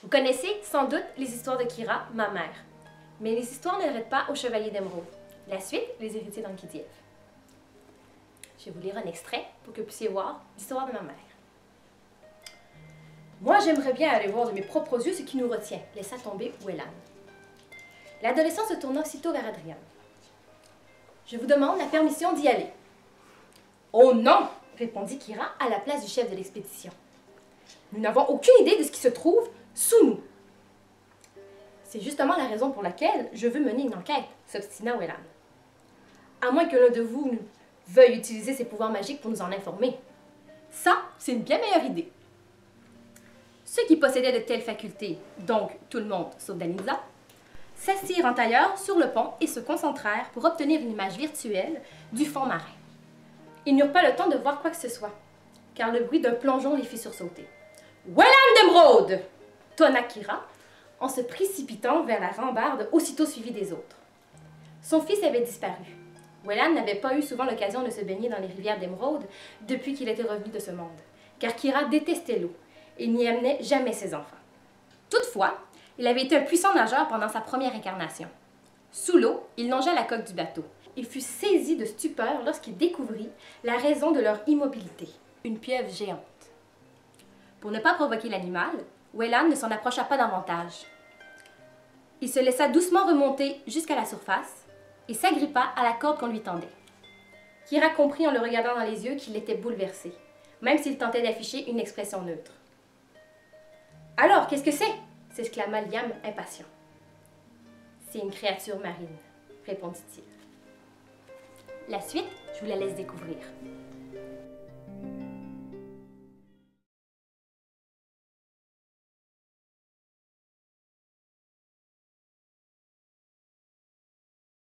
Vous connaissez sans doute les histoires de Kira, ma mère. Mais les histoires n'arrêtent pas au Chevalier d'Émeraude. La suite, les héritiers d'Ankhidiev. Je vais vous lire un extrait pour que vous puissiez voir l'histoire de ma mère. Moi, j'aimerais bien aller voir de mes propres yeux ce qui nous retient, laissa tomber Wellan. L'adolescent se tourna aussitôt vers Adrian. Je vous demande la permission d'y aller. Oh non, répondit Kira à la place du chef de l'expédition. Nous n'avons aucune idée de ce qui se trouve sous nous. C'est justement la raison pour laquelle je veux mener une enquête, s'obstina Wellan. À moins que l'un de vous veuille utiliser ses pouvoirs magiques pour nous en informer. Ça, c'est une bien meilleure idée. Ceux qui possédaient de telles facultés, donc tout le monde sauf Danitza, s'assirent en tailleur sur le pont et se concentrèrent pour obtenir une image virtuelle du fond marin. Ils n'eurent pas le temps de voir quoi que ce soit, car le bruit d'un plongeon les fit sursauter. « Wellan d'Émeraude » tonna Kira, en se précipitant vers la rambarde aussitôt suivie des autres. Son fils avait disparu. Wellan n'avait pas eu souvent l'occasion de se baigner dans les rivières d'Émeraude depuis qu'il était revenu de ce monde, car Kira détestait l'eau et n'y amenait jamais ses enfants. Toutefois, il avait été un puissant nageur pendant sa première incarnation. Sous l'eau, il longea la coque du bateau. Il fut saisi de stupeur lorsqu'il découvrit la raison de leur immobilité, une pieuvre géante. Pour ne pas provoquer l'animal, Wellan ne s'en approcha pas davantage. Il se laissa doucement remonter jusqu'à la surface et s'agrippa à la corde qu'on lui tendait. Kira comprit en le regardant dans les yeux qu'il était bouleversé, même s'il tentait d'afficher une expression neutre. « Alors, qu'est-ce que c'est » s'exclama Liam impatient. « C'est une créature marine, répondit-il. La suite, je vous la laisse découvrir.